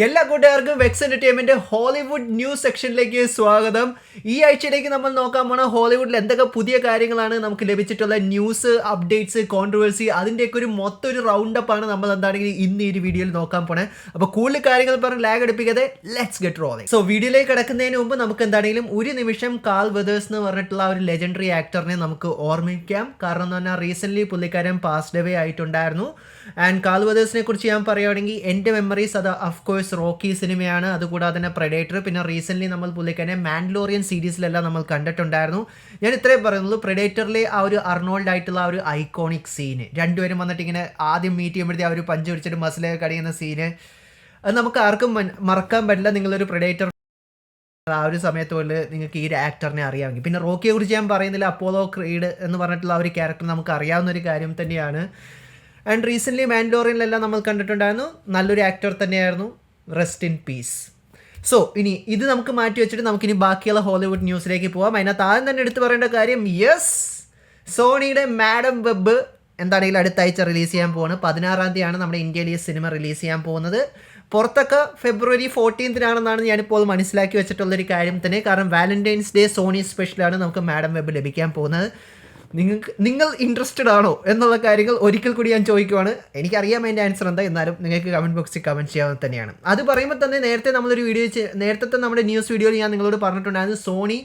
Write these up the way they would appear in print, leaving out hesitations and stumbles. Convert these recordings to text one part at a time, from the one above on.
എല്ലാ കൂട്ടുകാർക്കും വെക്സ് entertainment Hollywood news സെക്ഷനിലേക്ക് സ്വാഗതം. ഈ ആഴ്ചയിലേക്ക് നമ്മൾ നോക്കാൻ പോണ ഹോളിവുഡിൽ എന്തൊക്കെ പുതിയ കാര്യങ്ങളാണ് നമുക്ക് ലഭിച്ചിട്ടുള്ള ന്യൂസ്, അപ്ഡേറ്റ്സ്, കോൺട്രവേഴ്സി, അതിൻ്റെയൊക്കെ മൊത്തം റൗണ്ടപ്പ് ആണ് നമ്മൾ എന്താണെങ്കിൽ ഇന്ന് ഈ ഒരു വീഡിയോയിൽ നോക്കാൻ പോണേ. അപ്പോൾ കൂടുതൽ കാര്യങ്ങൾ പറഞ്ഞ് ലാഗ് അടിപ്പിക്കാതെ ലെറ്റ്സ് ഗെറ്റ് റോളിംഗ്. സോ വീഡിയോയിലേക്ക് കിടക്കുന്നതിന് മുമ്പ് നമുക്ക് എന്താണെങ്കിലും ഒരു നിമിഷം കാൾ വെതേഴ്സ് എന്ന് പറഞ്ഞിട്ടുള്ള ഒരു ലെജൻഡറി ആക്ടറിനെ നമുക്ക് ഓർമ്മിക്കാം. കാരണം എന്ന് പറഞ്ഞാൽ റീസെന്റ് പുള്ളിക്കാരൻ പാസ്ഡ് അവേ ആയിട്ടുണ്ടായിരുന്നു. ആൻഡ് കാൾ വെതേഴ്സിനെ കുറിച്ച് ഞാൻ പറയുകയാണെങ്കിൽ എൻ്റെ മെമ്മറീസ് അത് അഫ്കോഴ്സ് റോക്കി സിനിമയാണ്, അതുകൂടാതെ തന്നെ പ്രെഡേറ്റർ, പിന്നെ റീസെൻ്റ്ലി നമ്മൾ പുള്ളിക്കാരനെ മാൻഡലോറിയൻ സീരീസിലെല്ലാം നമ്മൾ കണ്ടിട്ടുണ്ടായിരുന്നു. ഞാൻ ഇത്രയും പറയുന്നുള്ളൂ, പ്രെഡേറ്ററിലെ ആ ഒരു അർണോൾഡ് ആയിട്ടുള്ള ആ ഒരു ഐക്കോണിക് സീന്, രണ്ടുപേരും വന്നിട്ട് ഇങ്ങനെ ആദ്യം മീറ്റ് ചെയ്യുമ്പോഴത്തേ ആ ഒരു പഞ്ച് പിടിച്ചിട്ട് മസിലൊക്കെ കടിയുന്ന സീന്, അത് നമുക്ക് ആർക്കും മറക്കാൻ പറ്റില്ല. നിങ്ങളൊരു പ്രെഡേറ്റർ ആ ഒരു സമയത്ത് പോലെ നിങ്ങൾക്ക് ഈ ഒരു ആക്ടറിനെ അറിയാമെങ്കിൽ. പിന്നെ റോക്കിയെ കുറിച്ച് ഞാൻ പറയുന്നില്ല, അപ്പോളോ ക്രീഡ് എന്ന് പറഞ്ഞിട്ടുള്ള ആ ഒരു ക്യാരക്ടർ നമുക്ക് അറിയാവുന്ന ഒരു കാര്യം തന്നെയാണ്. ആൻഡ് റീസെൻ്റ്ലി മാൻഡലോറിയനിലെല്ലാം നമ്മൾ കണ്ടിട്ടുണ്ടായിരുന്നു, നല്ലൊരു ആക്ടർ തന്നെയായിരുന്നു. Rest in peace. സോ ഇനി ഇത് നമുക്ക് മാറ്റി വെച്ചിട്ട് നമുക്കിനി ബാക്കിയുള്ള ഹോളിവുഡ് ന്യൂസിലേക്ക് പോകാം. അതിനകത്ത് ആദ്യം തന്നെ എടുത്തു പറയേണ്ട കാര്യം, യെസ്, സോണിയുടെ മാഡം വെബ് എന്താണെങ്കിലും അടുത്ത ആഴ്ച റിലീസ് ചെയ്യാൻ പോകുന്നത്. 16-ാം തീയതിയാണ് നമ്മുടെ ഇന്ത്യയിൽ ഈ സിനിമ റിലീസ് ചെയ്യാൻ പോകുന്നത്. പുറത്തൊക്കെ ഫെബ്രുവരി 14-നാണെന്നാണ് ഞാനിപ്പോൾ മനസ്സിലാക്കി വെച്ചിട്ടുള്ളൊരു കാര്യം തന്നെ. കാരണം വാലന്റൈൻസ് ഡേ സോണി സ്പെഷ്യലാണ് നമുക്ക് മാഡം വെബ് ലഭിക്കാൻ പോകുന്നത്. നിങ്ങൾ ഇൻട്രസ്റ്റഡ് ആണോ എന്നുള്ള കാര്യങ്ങൾ ഒരിക്കൽ കൂടി ഞാൻ ചോദിക്കുവാണ്. എനിക്കറിയാം അതിൻ്റെ ആൻസർ എന്താ, എന്നാലും നിങ്ങൾക്ക് കമൻറ്റ് ബോക്സിൽ കമൻറ്റ് ചെയ്യാവുന്നത് തന്നെയാണ്. അത് പറയുമ്പോൾ തന്നെ നേരത്തെ നമ്മളൊരു നേരത്തെ നമ്മുടെ ന്യൂസ് വീഡിയോയിൽ ഞാൻ നിങ്ങളോട് പറഞ്ഞിട്ടുണ്ടായിരുന്നു, സോണി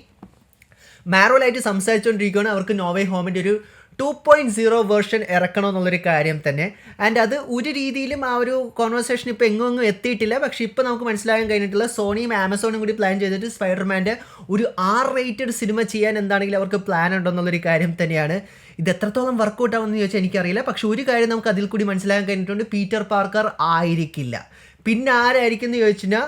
മാരോലായിട്ട് സംസാരിച്ചുകൊണ്ടിരിക്കുകയാണ് അവർക്ക് നോവേ ഹോമിൻ്റെ ഒരു 2.0 വേർഷൻ ഇറക്കണം എന്നുള്ളൊരു കാര്യം തന്നെ. ആൻഡ് അത് ഒരു രീതിയിലും ആ ഒരു കോൺവെർസേഷൻ ഇപ്പോൾ എങ്ങും എത്തിയിട്ടില്ല. പക്ഷേ ഇപ്പോൾ നമുക്ക് മനസ്സിലാക്കാൻ കഴിഞ്ഞിട്ടുള്ള സോണിയും ആമസോണും കൂടി പ്ലാൻ ചെയ്തിട്ട് സ്പൈഡർമാൻ്റെ ഒരു R-rated സിനിമ ചെയ്യാൻ എന്താണെങ്കിലും അവർക്ക് പ്ലാൻ ഉണ്ടെന്നുള്ളൊരു കാര്യം തന്നെയാണ്. ഇത് എത്രത്തോളം വർക്കൗട്ട് ആവുമെന്ന് ചോദിച്ചാൽ എനിക്കറിയില്ല. പക്ഷെ ഒരു കാര്യം നമുക്ക് അതിൽ കൂടി മനസ്സിലാക്കാൻ കഴിഞ്ഞിട്ടുണ്ട്, പീറ്റർ പാർക്കർ ആയിരിക്കില്ല. പിന്നെ ആരായിരിക്കും എന്ന് ചോദിച്ചു കഴിഞ്ഞാൽ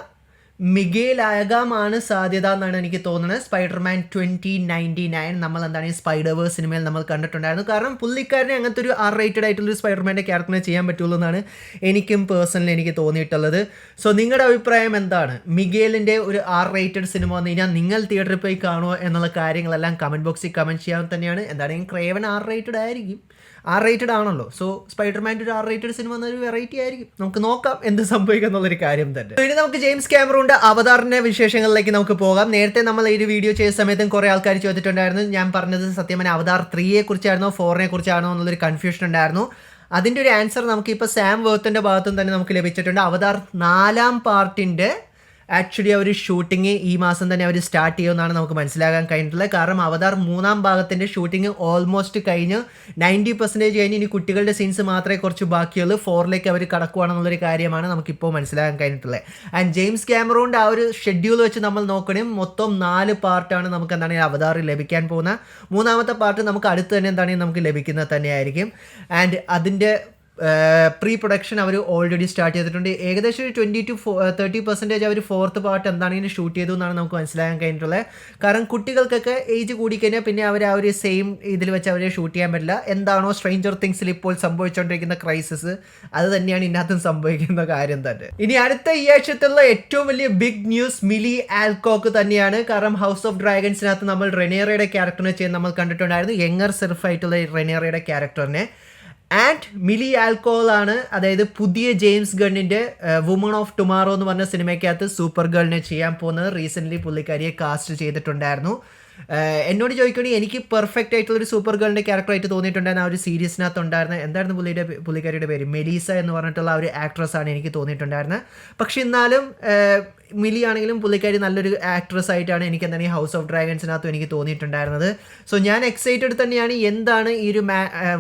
മിഗേൽ ആകാമാണ് സാധ്യത എന്നാണ് എനിക്ക് തോന്നുന്നത്. സ്പൈഡർമാൻ 2099 നമ്മൾ എന്താണ് ഈ സ്പൈഡർവേഴ്സ് സിനിമയിൽ നമ്മൾ കണ്ടിട്ടുണ്ടായിരുന്നു. കാരണം പുള്ളിക്കാരനെ അങ്ങനത്തെ ഒരു R-rated ആയിട്ടുള്ളൊരു സ്പൈഡർമാൻ്റെ ക്യാരക്ടറിനെ ചെയ്യാൻ പറ്റുള്ളൂ എന്നാണ് എനിക്കും പേഴ്സണലി എനിക്ക് തോന്നിയിട്ടുള്ളത്. സോ നിങ്ങളുടെ അഭിപ്രായം എന്താണ്? മിഗേലിൻ്റെ ഒരു R-rated സിനിമ വന്നു കഴിഞ്ഞാൽ നിങ്ങൾ തിയേറ്ററിൽ പോയി കാണുമോ എന്നുള്ള കാര്യങ്ങളെല്ലാം കമൻറ്റ് ബോക്സിൽ കമൻറ്റ് ചെയ്യാൻ തന്നെയാണ്. എന്താണെങ്കിൽ ക്രേവൻ R-rated ആയിരിക്കും, R-rated ആണല്ലോ. സോ സ്പൈഡർമാൻ്റെ ഒരു R-rated സിനിമ എന്നൊരു വെറൈറ്റി ആയിരിക്കും. നമുക്ക് നോക്കാം എന്ത് സംഭവിക്കുക എന്നുള്ളൊരു കാര്യം തന്നെ. ഇനി നമുക്ക് ജെയിംസ് ക്യാമറൂണിൻ്റെ അവതാറിൻ്റെ വിശേഷങ്ങളിലേക്ക് നമുക്ക് പോകാം. നേരത്തെ നമ്മൾ ഈ ഒരു വീഡിയോ ചെയ്ത സമയത്തും കുറേ ആൾക്കാർ ചോദിച്ചിട്ടുണ്ടായിരുന്നു, ഞാൻ പറഞ്ഞത് സത്യം അവതാർ 3-യെ കുറിച്ചായിരുന്നോ 4-നെ കുറിച്ചാണോ എന്നുള്ളൊരു കൺഫ്യൂഷൻ ഉണ്ടായിരുന്നു. അതിൻ്റെ ഒരു ആൻസർ നമുക്കിപ്പോൾ സാം വേർത്തിൻ്റെ ഭാഗത്തും തന്നെ നമുക്ക് ലഭിച്ചിട്ടുണ്ട്. അവതാർ 4-ാം പാർട്ടിൻ്റെ ആക്ച്വലി അവർ ഷൂട്ടിങ് ഈ മാസം തന്നെ അവർ സ്റ്റാർട്ട് ചെയ്യുമെന്നാണ് നമുക്ക് മനസ്സിലാക്കാൻ കഴിഞ്ഞിട്ടുള്ളത്. കാരണം അവതാർ 3-ാം ഭാഗത്തിൻ്റെ ഷൂട്ടിങ് ഓൾമോസ്റ്റ് കഴിഞ്ഞ് 90% കഴിഞ്ഞ് ഇനി കുട്ടികളുടെ സീൻസ് മാത്രമേ കുറച്ച് ബാക്കിയുള്ളൂ. 4-ലേക്ക് അവർ കടക്കുകയാണെന്നുള്ളൊരു കാര്യമാണ് നമുക്കിപ്പോൾ മനസ്സിലാക്കാൻ കഴിഞ്ഞിട്ടുള്ളത്. ആൻഡ് ജെയിംസ് ക്യാമറൂണിൻ്റെ ആ ഒരു ഷെഡ്യൂൾ വെച്ച് നമ്മൾ നോക്കണേ, മൊത്തം 4 പാർട്ടാണ് നമുക്ക് എന്താണ് അവതാറിൽ ലഭിക്കാൻ പോകുന്നത്. 3-ാമത്തെ പാർട്ട് നമുക്ക് അടുത്ത് തന്നെ എന്താണെങ്കിൽ നമുക്ക് ലഭിക്കുന്നത് തന്നെയായിരിക്കും. ആൻഡ് അതിൻ്റെ പ്രീ പ്രൊഡക്ഷൻ അവർ ഓൾറെഡി സ്റ്റാർട്ട് ചെയ്തിട്ടുണ്ട്. ഏകദേശം ഒരു 20 to 30% അവർ 4th പാർട്ട് എന്താണെങ്കിലും ഷൂട്ട് ചെയ്തു എന്നാണ് നമുക്ക് മനസ്സിലാക്കാൻ കഴിഞ്ഞിട്ടുള്ളത്. കാരണം കുട്ടികൾക്കൊക്കെ ഏജ് കൂടിക്കഴിഞ്ഞാൽ പിന്നെ അവർ ആ ഒരു സെയിം ഇതിൽ വെച്ച് അവരെ ഷൂട്ട് ചെയ്യാൻ പറ്റില്ല. എന്താണോ സ്ട്രേഞ്ചർ തിങ്സിൽ ഇപ്പോൾ സംഭവിച്ചുകൊണ്ടിരിക്കുന്ന ക്രൈസിസ്, അത് തന്നെയാണ് ഇതിനകത്തും സംഭവിക്കുന്ന കാര്യം തന്നെ. ഇനി അടുത്ത ഈ ആഴ്ചത്തുള്ള ഏറ്റവും വലിയ ബിഗ് ന്യൂസ് മിലി ആൽകോക്ക് തന്നെയാണ്. കാരണം ഹൗസ് ഓഫ് ഡ്രാഗൺസിനകത്ത് നമ്മൾ റെനേറയുടെ ക്യാരക്ടറിനെ ചെയ്യാൻ നമ്മൾ കണ്ടിട്ടുണ്ടായിരുന്നു, യങ്ങർ സെർഫായിട്ടുള്ള റെനേറയുടെ ക്യാരക്ടറിനെ. ആൻഡ് മിലി ആൽക്കോളാണ്, അതായത് പുതിയ ജെയിംസ് ഗണ്ണിൻ്റെ വുമൺ ഓഫ് ടുമാറോ എന്ന് പറഞ്ഞ സിനിമയ്ക്കകത്ത് സൂപ്പർ ഗേളിനെ ചെയ്യാൻ പോകുന്നത്. റീസെൻ്റ്ലി പുള്ളിക്കാരിയെ കാസ്റ്റ് ചെയ്തിട്ടുണ്ടായിരുന്നു. എന്നോട് ചോദിക്കുകയാണെങ്കിൽ എനിക്ക് പെർഫെക്റ്റ് ആയിട്ടുള്ളൊരു സൂപ്പർ ഗേളിൻ്റെ ക്യാരക്ടറായിട്ട് തോന്നിയിട്ടുണ്ടായിരുന്നു ആ ഒരു സീരീസിനകത്ത് ഉണ്ടായിരുന്നത്. എന്തായിരുന്നു പുള്ളിക്കാരിയുടെ പേര്? മെലീസ എന്ന് പറഞ്ഞിട്ടുള്ള ആ ഒരു ആക്ട്രസ്സാണ് എനിക്ക് തോന്നിയിട്ടുണ്ടായിരുന്നത്. പക്ഷെ എന്നാലും മിലി ആണെങ്കിലും പുള്ളിക്കാരി നല്ലൊരു ആക്ട്രസ് ആയിട്ടാണ് എനിക്ക് എന്താണ് ഈ ഹൗസ് ഓഫ് ഡ്രാഗൺസിനകത്തും എനിക്ക് തോന്നിയിട്ടുണ്ടായിരുന്നത്. സോ ഞാൻ എക്സൈറ്റഡ് തന്നെയാണ് എന്താണ് ഈ ഒരു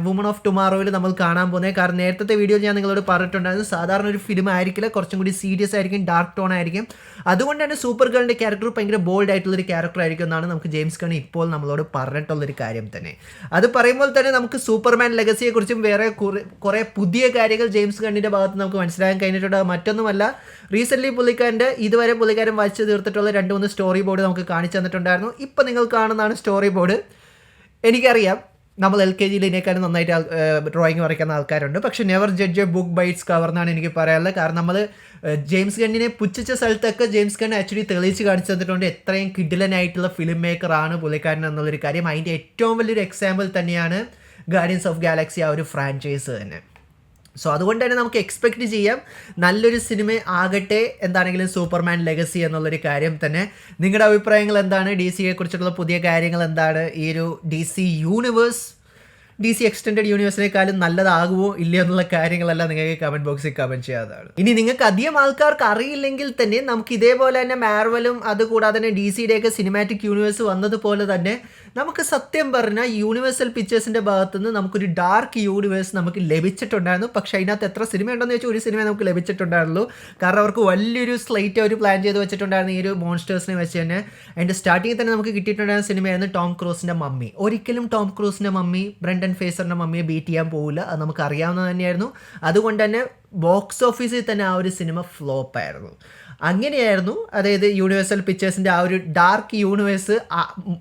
വുമൺ ഓഫ് ടുമാറോയിൽ നമ്മൾ കാണാൻ പോകുന്നത്. കാരണം നേരത്തെ വീഡിയോയിൽ ഞാൻ നിങ്ങളോട് പറഞ്ഞിട്ടുണ്ടായിരുന്നു, സാധാരണ ഒരു ഫിലിം ആയിരിക്കില്ല, കുറച്ചും കൂടി സീരിയസ് ആയിരിക്കും, ഡാർക്ക് ടോൺ ആയിരിക്കും. അതുകൊണ്ട് തന്നെ സൂപ്പർ ഗേളിൻ്റെ ക്യാരക്ടർ ഭയങ്കര ബോൾഡ് ആയിട്ടുള്ളൊരു ക്യാരക്ടർ ആയിരിക്കും എന്നാണ് നമുക്ക് ജെയിംസ് ഗൺ ഇപ്പോൾ നമ്മളോട് പറഞ്ഞിട്ടുള്ളൊരു കാര്യം തന്നെ. അത് പറയുമ്പോൾ തന്നെ നമുക്ക് സൂപ്പർമാൻ ലെഗസിയെക്കുറിച്ചും വേറെ കുറേ പുതിയ കാര്യങ്ങൾ ജെയിംസ് ഗണ്ണിൻ്റെ ഭാഗത്ത് നമുക്ക് മനസ്സിലാക്കാൻ കഴിഞ്ഞിട്ടുണ്ട്. മറ്റൊന്നുമല്ല, റീസെൻ്റ്ലി ഇതുവരെ പുള്ളിക്കാരൻ വരച്ച് തീർത്തിട്ടുള്ള 2-3 സ്റ്റോറി ബോർഡ് നമുക്ക് കാണിച്ചു തന്നിട്ടുണ്ടായിരുന്നു. ഇപ്പം നിങ്ങൾ കാണുന്നതാണ് സ്റ്റോറി ബോർഡ്. എനിക്കറിയാം നമ്മൾ LKG ഇതിനേക്കാളും നന്നായിട്ട് ഡ്രോയിങ് വരയ്ക്കുന്ന ആൾക്കാരുണ്ട്. പക്ഷേ never judge a book by its cover എന്നാണ് എനിക്ക് പറയാനുള്ളത്. കാരണം നമ്മൾ ജെയിംസ് ഗണ്ണിനെ പുച്ഛിച്ച സ്ഥലത്തൊക്കെ ജെയിംസ് ഗൺ ആക്ച്വലി തെളിയിച്ച് കാണിച്ചു തന്നിട്ടുണ്ട് എത്രയും കിഡിലനായിട്ടുള്ള ഫിലിം മേക്കറാണ് പുള്ളിക്കാരൻ എന്നുള്ളൊരു കാര്യം. അതിൻ്റെ ഏറ്റവും വലിയൊരു എക്സാമ്പിൾ തന്നെയാണ് ഗാർഡിയൻസ് ഓഫ് ഗാലക്സി, ആ ഒരു ഫ്രാഞ്ചൈസ് തന്നെ. സോ അതുകൊണ്ട് തന്നെ നമുക്ക് എക്സ്പെക്റ്റ് ചെയ്യാം നല്ലൊരു സിനിമ ആകട്ടെ എന്താണെങ്കിലും സൂപ്പർമാൻ ലെഗസി എന്നുള്ളൊരു കാര്യം തന്നെ. നിങ്ങളുടെ അഭിപ്രായങ്ങൾ എന്താണ്? ഡി സിയെ കുറിച്ചിട്ടുള്ള പുതിയ കാര്യങ്ങൾ എന്താണ്? ഈ ഒരു ഡി സി എക്സ്റ്റൻഡഡ് യൂണിവേഴ്സിനേക്കാളും നല്ലതാകുമോ ഇല്ലയോ എന്നുള്ള കാര്യങ്ങളെല്ലാം നിങ്ങൾക്ക് കമൻറ്റ് ബോക്സിൽ കമൻറ്റ് ചെയ്യാതാണ്. ഇനി നിങ്ങൾക്ക് അധികം ആൾക്കാർക്ക് അറിയില്ലെങ്കിൽ തന്നെ നമുക്ക് ഇതേപോലെ തന്നെ മാർവലും അതുകൂടാതെ തന്നെ ഡി സിയുടെയൊക്കെ സിനിമാറ്റിക് യൂണിവേഴ്സ് വന്നതുപോലെ തന്നെ നമുക്ക് സത്യം പറഞ്ഞാൽ യൂണിവേഴ്സൽ പിക്ചേഴ്സിൻ്റെ ഭാഗത്തുനിന്ന് നമുക്കൊരു ഡാർക്ക് യൂണിവേഴ്സ് നമുക്ക് ലഭിച്ചിട്ടുണ്ടായിരുന്നു. പക്ഷേ അതിനകത്ത് എത്ര സിനിമ ഉണ്ടെന്ന് വെച്ചാൽ ഒരു സിനിമ നമുക്ക് ലഭിച്ചിട്ടുണ്ടായിരുന്നുള്ളൂ. കാരണം അവർക്ക് വലിയൊരു സ്ലൈറ്റ് അവർ പ്ലാൻ ചെയ്ത് വെച്ചിട്ടുണ്ടായിരുന്നു ഈ ഒരു മോൺസ്റ്റേഴ്സിനെ വെച്ച് തന്നെ. അതിൻ്റെ സ്റ്റാർട്ടിങ്ങിൽ തന്നെ നമുക്ക് കിട്ടിയിട്ടുണ്ടായിരുന്ന സിനിമയായിരുന്നു ടോം ക്രൂസിൻ്റെ മമ്മി. ഒരിക്കലും ടോം ക്രൂസിൻ്റെ മമ്മി ബ്രണ്ടൻ ഫേസറിൻ്റെ മമ്മിയെ ബീറ്റ് ചെയ്യാൻ പോകില്ല, അത് നമുക്ക് അറിയാവുന്നത് തന്നെയായിരുന്നു. അതുകൊണ്ട് തന്നെ ബോക്സ് ഓഫീസിൽ തന്നെ ആ ഒരു സിനിമ ഫ്ലോപ്പായിരുന്നു. അങ്ങനെയായിരുന്നു, അതായത് യൂണിവേഴ്സൽ പിക്ചേഴ്സിൻ്റെ ആ ഒരു ഡാർക്ക് യൂണിവേഴ്സ്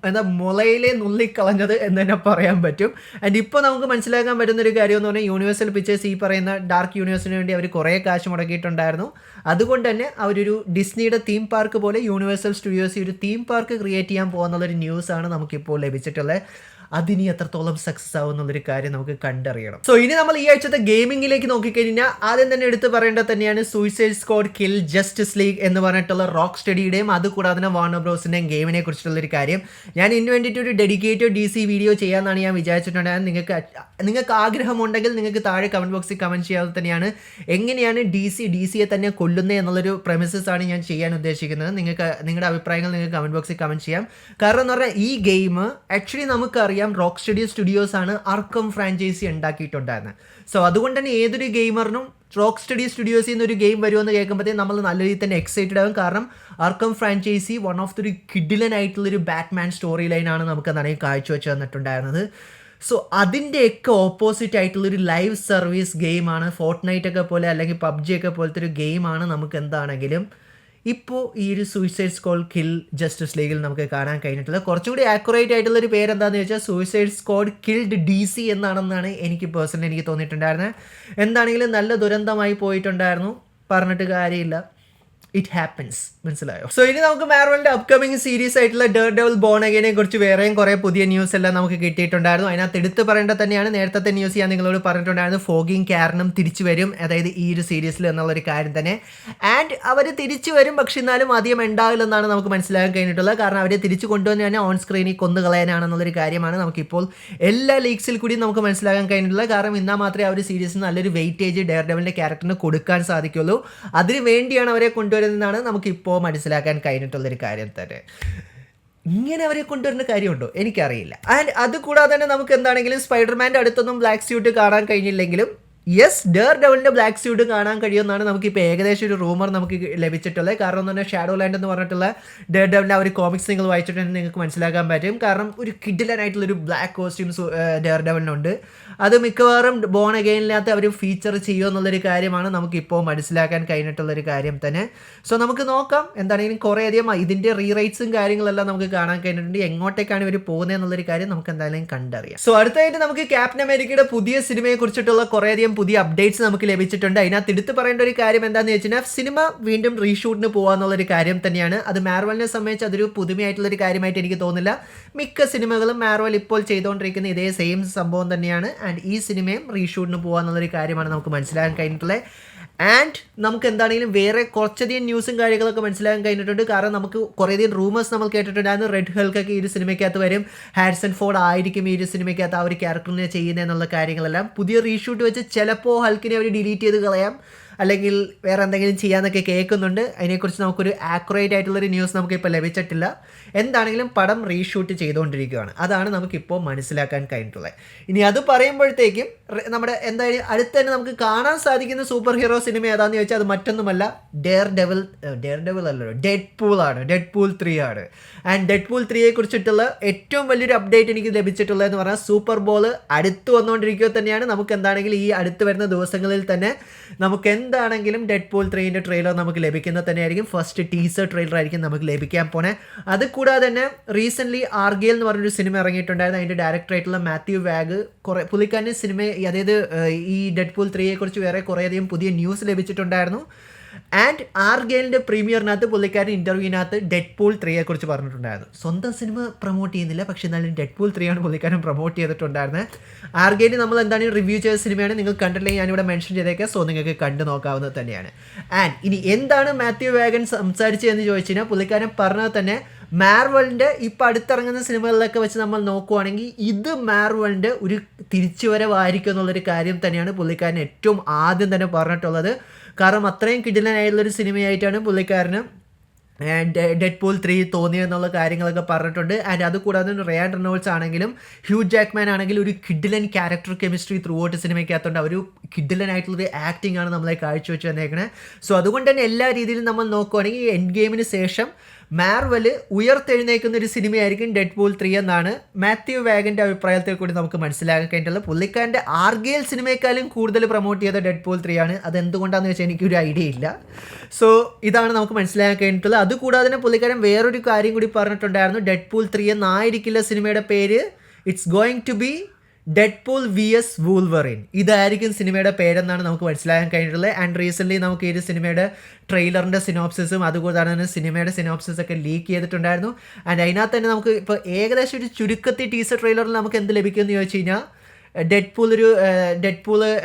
എന്താ മുളയിലെ നുള്ളിക്കളഞ്ഞത് എന്ന് തന്നെ പറയാൻ പറ്റും. ആൻഡ് ഇപ്പോൾ നമുക്ക് മനസ്സിലാക്കാൻ പറ്റുന്നൊരു കാര്യം എന്ന് പറഞ്ഞാൽ യൂണിവേഴ്സൽ പിക്ചേഴ്സ് ഈ പറയുന്ന ഡാർക്ക് യൂണിവേഴ്സിന് വേണ്ടി അവർ കുറേ കാശ് മുടക്കിയിട്ടുണ്ടായിരുന്നു. അതുകൊണ്ട് തന്നെ അവരൊരു ഡിസ്നിയുടെ തീം പാർക്ക് പോലെ യൂണിവേഴ്സൽ സ്റ്റുഡിയോസ് ഒരു തീം പാർക്ക് ക്രിയേറ്റ് ചെയ്യാൻ പോകുന്നുള്ളൊരു ന്യൂസാണ് നമുക്കിപ്പോൾ ലഭിച്ചിട്ടുള്ളത്. അതിനി എത്രത്തോളം സക്സസ് ആവും എന്നുള്ളൊരു കാര്യം നമുക്ക് കണ്ടറിയണം. സോ ഇനി നമ്മൾ ഈ ആഴ്ചത്തെ ഗെയിമിങ്ങിലേക്ക് നോക്കിക്കഴിഞ്ഞാൽ ആദ്യം തന്നെ എടുത്ത് പറയേണ്ടത് തന്നെയാണ് suicide squad kill justice league എന്ന് പറഞ്ഞിട്ടുള്ള റോക്ക് സ്റ്റഡിയുടെയും അതുകൂടാതെ തന്നെ വാർണർ ബ്രോസിൻ്റെയും ഗെയിമിനെ കുറിച്ചിട്ടുള്ളൊരു കാര്യം. ഞാൻ ഇതിന് വേണ്ടിയിട്ട് ഒരു ഡെഡിക്കേറ്റഡ് ഡി സി വീഡിയോ ചെയ്യാമെന്നാണ് ഞാൻ വിചാരിച്ചിട്ടുണ്ടായത്. നിങ്ങൾക്ക് ആഗ്രഹമുണ്ടെങ്കിൽ നിങ്ങൾക്ക് താഴെ കമൻറ്റ് ബോക്സിൽ കമൻറ്റ് ചെയ്യാതെ തന്നെയാണ് എങ്ങനെയാണ് ഡി സിയെ തന്നെ കൊല്ലുന്നത് എന്നുള്ളൊരു പ്രമിസസ് ആണ് ഞാൻ ചെയ്യാൻ ഉദ്ദേശിക്കുന്നത്. നിങ്ങളുടെ അഭിപ്രായങ്ങൾ നിങ്ങൾക്ക് കമൻറ്റ് ബോക്സിൽ കമൻറ്റ് ചെയ്യാം. കാരണം എന്ന് പറഞ്ഞാൽ ഈ ഗെയിം ആക്ച്വലി നമുക്കറിയാം റോക്ക് സ്റ്റഡി സ്റ്റുഡിയോസ് ആണ് ആർക്കം ഫ്രാഞ്ചൈസി ഉണ്ടാക്കിയിട്ടുണ്ടായിരുന്നത്. സോ അതുകൊണ്ട് തന്നെ ഏതൊരു ഗെയിമറിനും റോക്ക് സ്റ്റഡി സ്റ്റുഡിയോസിൽ നിന്ന് ഒരു ഗെയിം വരുമെന്ന് കേൾക്കുമ്പോഴത്തേക്കും നമ്മൾ നല്ല രീതിയിൽ തന്നെ എക്സൈറ്റഡ് ആകും. കാരണം Arkham franchise one of the കിഡിലൻ ആയിട്ടുള്ളൊരു ബാറ്റ്മാൻ സ്റ്റോറി ലൈനാണ് നമുക്ക് എന്താണ് കാഴ്ചവെച്ച് തന്നിട്ടുണ്ടായിരുന്നത്. സോ അതിൻ്റെയൊക്കെ ഓപ്പോസിറ്റ് ആയിട്ടുള്ളൊരു ലൈവ് സർവീസ് ഗെയിമാണ് ഫോർട്ട്നൈറ്റ് ഒക്കെ പോലെ അല്ലെങ്കിൽ പബ്ജി ഒക്കെ പോലത്തെ ഒരു ഗെയിമാണ് നമുക്ക് എന്താണെങ്കിലും ഇപ്പോൾ ഈ ഒരു സൂയിസൈഡ് സ്ക്വാഡ് കിൽ ജസ്റ്റിസ് ലീഗിൽ നമുക്ക് കാണാൻ കഴിഞ്ഞിട്ടുള്ളത്. കുറച്ചും കൂടി ആക്യുറേറ്റ് ആയിട്ടുള്ളൊരു പേരെന്താണെന്ന് വെച്ചാൽ സൂയിസൈഡ് സ്ക്വാഡ് കിൽഡ് DC എന്നാണെന്നാണ് എനിക്ക് പേഴ്സണലി തോന്നിയിട്ടുണ്ടായിരുന്നത്. എന്താണെങ്കിലും നല്ല ദുരന്തമായി പോയിട്ടുണ്ടായിരുന്നു, പറഞ്ഞിട്ട് കാര്യമില്ല. ഇറ്റ് ഹാപ്പൻസ്, മനസ്സിലായോ? സോ ഇനി നമുക്ക് മാർവലിൻ്റെ അപ്കമിങ് സീരീസ് ആയിട്ടുള്ള ഡെയർഡെവിൾ ബോൺ അഗൈനെ കുറിച്ച് വേറെയും കുറേ പുതിയ ന്യൂസ് എല്ലാം നമുക്ക് കിട്ടിയിട്ടുണ്ടായിരുന്നു. അതിനകത്ത് എടുത്ത് പറയേണ്ടത് തന്നെയാണ് നേരത്തെ ന്യൂസ് ഞാൻ നിങ്ങളോട് പറഞ്ഞിട്ടുണ്ടായിരുന്നു, ഫോഗിങ് കാരനും തിരിച്ചു വരും, അതായത് ഈ ഒരു സീരീസിൽ എന്നുള്ളൊരു കാര്യം തന്നെ. ആൻഡ് അവർ തിരിച്ചു വരും, പക്ഷെ എന്നാലും അധികം ഉണ്ടാവില്ലെന്നാണ് നമുക്ക് മനസ്സിലാക്കാൻ കഴിഞ്ഞിട്ടുള്ളത്. കാരണം അവരെ തിരിച്ചു കൊണ്ടുവന്ന് തന്നെ ഓൺ സ്ക്രീനിൽ കൊന്നുകളയാനാണെന്നുള്ളൊരു കാര്യമാണ് നമുക്കിപ്പോൾ എല്ലാ ലീക്സിൽ കൂടി നമുക്ക് മനസ്സിലാക്കാൻ കഴിഞ്ഞിട്ടുള്ളത്. കാരണം എന്നാൽ മാത്രമേ ആ ഒരു സീരീസിന് നല്ലൊരു വെയിറ്റേജ് ഡെയർഡെവിളിൻ്റെ ക്യാരക്ടറിന് കൊടുക്കാൻ സാധിക്കുള്ളൂ. അതിന് വേണ്ടിയാണ് അവരെ കൊണ്ടുവരുന്നതെന്നാണ് നമുക്കിപ്പോൾ മനസ്സിലാക്കാൻ കഴിഞ്ഞിട്ടുള്ളൊരു കാര്യം തന്നെ. ഇങ്ങനെ അവരെ കൊണ്ടുവരുന്ന കാര്യമുണ്ടോ എനിക്കറിയില്ല. ആൻഡ് അതുകൂടാതെ തന്നെ നമുക്ക് എന്താണെങ്കിലും സ്പൈഡർമാൻ്റെ അടുത്തൊന്നും ബ്ലാക്ക് സ്യൂട്ട് കാണാൻ കഴിഞ്ഞില്ലെങ്കിലും ഡെയർഡെവിളിൻ്റെ ബ്ലാക്ക് സ്യൂട്ട് കാണാൻ കഴിയുമെന്നാണ് നമുക്കിപ്പോൾ ഏകദേശം ഒരു റൂമർ നമുക്ക് ലഭിച്ചിട്ടുള്ളത്. കാരണം എന്ന് പറഞ്ഞാൽ ഷാഡോ ലാൻഡ് എന്ന് പറഞ്ഞിട്ടുള്ള ഡെയർഡെവിളിൻ്റെ ആ ഒരു കോമിക്സ് നിങ്ങൾ വായിച്ചിട്ടുണ്ടെങ്കിൽ നിങ്ങൾക്ക് മനസ്സിലാക്കാൻ പറ്റും. കാരണം ഒരു കിഡിലനായിട്ടുള്ളൊരു ബ്ലാക്ക് കോസ്റ്റ്യൂംസ് ഡെയർഡെവിളിനുണ്ട്. അത് മിക്കവാറും ബോൺ അഗൈനിനകത്ത് അവർ ഫീച്ചർ ചെയ്യുമോ എന്നുള്ളൊരു കാര്യമാണ് നമുക്കിപ്പോൾ മനസ്സിലാക്കാൻ കഴിഞ്ഞിട്ടുള്ളൊരു കാര്യം തന്നെ. സോ നമുക്ക് നോക്കാം. എന്താണെങ്കിലും കുറേയധികം ഇതിൻ്റെ റീറൈറ്റ്സും കാര്യങ്ങളെല്ലാം നമുക്ക് കാണാൻ കഴിഞ്ഞിട്ടുണ്ട്. എങ്ങോട്ടേക്കാണ് ഇവർ പോകുന്നത് എന്നുള്ളൊരു കാര്യം നമുക്ക് എന്തായാലും കണ്ടറിയാം. സോ അടുത്തായിട്ട് നമുക്ക് ക്യാപ്റ്റൻ അമേരിക്കയുടെ പുതിയ സിനിമയെ കുറിച്ചിട്ടുള്ള കുറേയധികം പുതിയ അപ്ഡേറ്റ്സ് നമുക്ക് ലഭിച്ചിട്ടുണ്ട്. അതിനകത്ത് എടുത്ത് പറയേണ്ട ഒരു കാര്യം എന്താണെന്ന് വെച്ചാൽ സിനിമ വീണ്ടും റീഷൂട്ടിന് പോകാന്നുള്ളൊരു കാര്യം തന്നെയാണ്. അത് മാർവലിനെ സംബന്ധിച്ച് അതൊരു പുതുമയായിട്ടുള്ളൊരു കാര്യമായിട്ട് എനിക്ക് തോന്നുന്നില്ല. മിക്ക സിനിമകളും മാർവൽ ഇപ്പോൾ ചെയ്തുകൊണ്ടിരിക്കുന്ന ഇതേ സെയിം സംഭവം തന്നെയാണ്. ആൻഡ് ഈ സിനിമയും റീഷൂട്ടിന് പോകാന്നുള്ളൊരു കാര്യമാണ് നമുക്ക് മനസ്സിലാക്കാൻ കഴിഞ്ഞിട്ടുള്ളത്. ആൻഡ് നമുക്ക് എന്താണെങ്കിലും വേറെ കുറച്ചധികം ന്യൂസും കാര്യങ്ങളൊക്കെ മനസ്സിലാക്കാൻ കഴിഞ്ഞിട്ടുണ്ട്. കാരണം നമുക്ക് കുറേയധികം റൂമേഴ്സ് നമ്മൾ കേട്ടിട്ടുണ്ടായിരുന്നു. റെഡ് ഹൾക്കൊക്കെ ഈ ഒരു സിനിമയ്ക്കകത്ത് വരും, ഹാരിസൺ ഫോർഡ് ആയിരിക്കും ഈ ഒരു സിനിമയ്ക്കകത്ത് ആ ഒരു ക്യാരക്ടറിനെ ചെയ്യുന്നതെന്നുള്ള കാര്യങ്ങളെല്ലാം. പുതിയ റീഷൂട്ട് വെച്ച് ചിലപ്പോൾ ഹൾക്കിനെ അവർ ഡിലീറ്റ് ചെയ്ത് കളയാം, അല്ലെങ്കിൽ വേറെ എന്തെങ്കിലും ചെയ്യാമെന്നൊക്കെ കേൾക്കുന്നുണ്ട്. അതിനെക്കുറിച്ച് നമുക്കൊരു ആക്യുറേറ്റ് ആയിട്ടുള്ളൊരു ന്യൂസ് നമുക്കിപ്പോൾ ലഭിച്ചിട്ടില്ല. എന്താണെങ്കിലും പടം റീഷൂട്ട് ചെയ്തുകൊണ്ടിരിക്കുകയാണ്. അതാണ് നമുക്കിപ്പോൾ മനസ്സിലാക്കാൻ കഴിഞ്ഞിട്ടുള്ളത്. ഇനി അത് പറയുമ്പോഴത്തേക്കും നമ്മുടെ എന്തായാലും അടുത്ത് തന്നെ നമുക്ക് കാണാൻ സാധിക്കുന്ന സൂപ്പർ ഹീറോ സിനിമ ഏതാണെന്ന് ചോദിച്ചാൽ അത് മറ്റൊന്നുമല്ല ഡെയർഡെവിൾ അല്ലല്ലോ, ഡെഡ്പൂൾ 3 ആണ്. ആൻഡ് ഡെഡ്പൂൾ 3യെ കുറിച്ചിട്ടുള്ള ഏറ്റവും വലിയൊരു അപ്ഡേറ്റ് എനിക്ക് ലഭിച്ചിട്ടുള്ളതെന്ന് പറഞ്ഞാൽ സൂപ്പർ ബോൾ അടുത്ത് വന്നുകൊണ്ടിരിക്കുക തന്നെയാണ്. നമുക്ക് എന്താണെങ്കിലും ഈ അടുത്ത് വരുന്ന ദിവസങ്ങളിൽ തന്നെ നമുക്ക് എന്താണെങ്കിലും ഡെഡ്പൂൾ 3ൻ്റെ ട്രെയിലർ നമുക്ക് ലഭിക്കുന്നത് തന്നെയായിരിക്കും. ഫസ്റ്റ് ടീസർ ട്രെയിലർ ആയിരിക്കും നമുക്ക് ലഭിക്കാൻ പോണേ. അത് കൂടാതെ തന്നെ റീസെൻ്റ്ലി ആർഗേൽ എന്ന് പറഞ്ഞൊരു സിനിമ ഇറങ്ങിയിട്ടുണ്ടായിരുന്നു. അതിൻ്റെ ഡയറക്ടറായിട്ടുള്ള മാത്യു വാഗ് പുള്ളിക്കാരൻ്റെ സിനിമ, അതായത് ഈ ഡെഡ്പൂൾ 3യെ കുറിച്ച് വേറെ കുറേയധികം പുതിയ ന്യൂസ് ലഭിച്ചിട്ടുണ്ടായിരുന്നു. ആൻഡ് ആർഗെയിലിൻ്റെ പ്രീമിയറിനകത്ത് പുള്ളിക്കാരൻ ഇൻ്റർവ്യൂവിനകത്ത് ഡെഡ്പൂൾ 3യെ കുറിച്ച് പറഞ്ഞിട്ടുണ്ടായിരുന്നു. സ്വന്തം സിനിമ പ്രൊമോട്ട് ചെയ്യുന്നില്ല, പക്ഷേ എന്നാലും ഡെഡ്പൂൾ 3 ആണ് പുള്ളിക്കാരൻ പ്രൊമോട്ട് ചെയ്തിട്ടുണ്ടായിരുന്നത്. ആർഗെയിൽ നമ്മൾ എന്താണ് റിവ്യൂ ചെയ്ത സിനിമയാണ്, നിങ്ങൾ കണ്ടില്ലെങ്കിൽ ഞാനിവിടെ മെൻഷൻ ചെയ്തേക്കാം, സോ നിങ്ങൾക്ക് കണ്ടു നോക്കാവുന്നത് തന്നെയാണ്. ആൻഡ് ഇനി എന്താണ് മാത്യു വാഗൻ സംസാരിച്ചതെന്ന് ചോദിച്ചു കഴിഞ്ഞാൽ പുള്ളിക്കാരൻ പറഞ്ഞത് തന്നെ മാർവലിൻ്റെ ഇപ്പം അടുത്തിറങ്ങുന്ന സിനിമകളിലൊക്കെ വെച്ച് നമ്മൾ നോക്കുവാണെങ്കിൽ ഇത് മാർവലിൻ്റെ ഒരു തിരിച്ചുവരവായിരിക്കും എന്നുള്ളൊരു കാര്യം തന്നെയാണ് പുള്ളിക്കാരൻ ഏറ്റവും ആദ്യം തന്നെ പറഞ്ഞിട്ടുള്ളത്. കാരണം അത്രയും കിടിലനായിട്ടുള്ളൊരു സിനിമയായിട്ടാണ് പുള്ളിക്കാരന് ഡെഡ്പൂൾ 3 തോന്നിയെന്നുള്ള കാര്യങ്ങളൊക്കെ പറഞ്ഞിട്ടുണ്ട്. ആൻഡ് അതുകൂടാതെ റയാൻ റെനോൾഡ്സ് ആണെങ്കിലും ഹ്യൂ ജാക്ക്മാൻ ആണെങ്കിലും ഒരു കിഡിലൻ ക്യാരക്ടർ കെമിസ്ട്രി ത്രൂ ഔട്ട് സിനിമയ്ക്കകത്തുണ്ട്. ഒരു കിഡിലനായിട്ടുള്ളൊരു ആക്ടിംഗ് ആണ് നമ്മളെ കാഴ്ചവെച്ച് വന്നേക്കണേ. സോ അതുകൊണ്ട് തന്നെ എല്ലാ രീതിയിലും നമ്മൾ നോക്കുവാണെങ്കിൽ എൻഡ് ഗെയിമിന് ശേഷം മാർവൽ ഉയർത്തെഴുന്നേക്കുന്ന ഒരു സിനിമയായിരിക്കും ഡെഡ്പൂൾ 3 എന്നാണ് മാത്യു വാഗൻ്റെ അഭിപ്രായത്തിൽ കൂടി നമുക്ക് മനസ്സിലാക്കാൻ കഴിഞ്ഞിട്ടുള്ളത്. പുള്ളിക്കാരൻ്റെ ആർഗെയിൽ സിനിമയെക്കാളും കൂടുതൽ പ്രൊമോട്ട് ചെയ്ത ഡെഡ്പൂൾ 3 ആണ്. അതെന്തുകൊണ്ടാണെന്ന് വെച്ചാൽ എനിക്കൊരു ഐഡിയ ഇല്ല. സോ ഇതാണ് നമുക്ക് മനസ്സിലാക്കാൻ കഴിഞ്ഞിട്ടുള്ളത്. അതുകൂടാതെ തന്നെ പുള്ളിക്കാരൻ വേറൊരു കാര്യം കൂടി പറഞ്ഞിട്ടുണ്ടായിരുന്നു. ഡെഡ്പൂൾ 3 എന്നായിരിക്കില്ല സിനിമയുടെ പേര്, it's going to be Deadpool vs Wolverine. ഇതായിരിക്കും സിനിമയുടെ പേരെന്നാണ് നമുക്ക് മനസ്സിലാക്കാൻ കഴിഞ്ഞിട്ടുള്ളത്. ആൻഡ് റീസെൻ്റ്ലി നമുക്ക് ഈ ഒരു സിനിമയുടെ ട്രെയിലറിൻ്റെ സിനോപ്സിസും അതുകൂടാതെ തന്നെ സിനിമയുടെ സിനോപ്സിസ് ഒക്കെ ലീക്ക് ചെയ്തിട്ടുണ്ടായിരുന്നു. ആൻഡ് അതിനകത്ത് തന്നെ നമുക്ക് ഇപ്പോൾ ഏകദേശം ഒരു ചുരുക്കത്തിൽ ടീസർ ട്രെയിലറിൽ നമുക്ക് എന്ത് ലഭിക്കുമെന്ന് ചോദിച്ചു കഴിഞ്ഞാൽ ഡെഡ്പൂൾ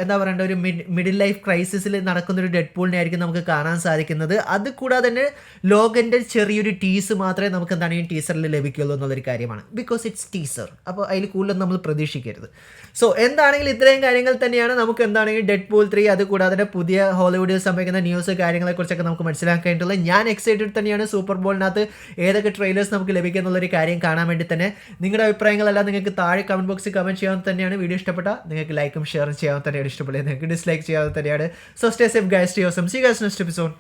എന്താ പറയേണ്ട ഒരു മിഡിൽ ലൈഫ് ക്രൈസിസിൽ നടക്കുന്നൊരു ഡെഡ്പൂളിനെ ആയിരിക്കും നമുക്ക് കാണാൻ സാധിക്കുന്നത്. അത് കൂടാതെ തന്നെ ലോഗൻ്റെ ചെറിയൊരു ടീസ് മാത്രമേ നമുക്ക് എന്താണ് ഈ ടീസറിൽ ലഭിക്കുള്ളൂ എന്നുള്ളൊരു കാര്യമാണ്. ബിക്കോസ് ഇറ്റ്സ് ടീസർ, അപ്പോൾ അതിൽ കൂടുതലൊന്നും നമ്മൾ പ്രതീക്ഷിക്കരുത്. സോ എന്താണെങ്കിലും ഇത്രയും കാര്യങ്ങൾ തന്നെയാണ് നമുക്ക് എന്താണെങ്കിൽ ഡെഡ്പൂൾ 3 അത് കൂടാതെ തന്നെ പുതിയ ഹോളിവുഡിൽ സംഭവിക്കുന്ന ന്യൂസ് കാര്യങ്ങളെക്കുറിച്ചൊക്കെ നമുക്ക് മനസ്സിലാക്കേണ്ടതുള്ളത്. ഞാൻ എക്സൈറ്റഡ് തന്നെയാണ് സൂപ്പർ ബോളിനകത്ത് ഏതൊക്കെ ട്രെയിലേഴ്സ് നമുക്ക് ലഭിക്കുക എന്നുള്ളൊരു കാര്യം കാണാൻ വേണ്ടി തന്നെ. നിങ്ങളുടെ അഭിപ്രായങ്ങളെല്ലാം നിങ്ങൾക്ക് താഴെ കമൻറ്റ് ബോക്സിൽ കമൻറ്റ് ചെയ്യാൻ തന്നെയാണ്. വീഡിയോ ഇഷ്ടപ്പെട്ട നിങ്ങൾക്ക് ലൈക്കും ഷെയറും ചെയ്യാൻ തന്നെയാണ്, ഇഷ്ടപ്പെടുന്നത് നിങ്ങൾക്ക് ഡിസ്ലൈക്ക് ചെയ്യാൻ തന്നെയാണ്. So stay safe guys, stay awesome, see you guys next episode.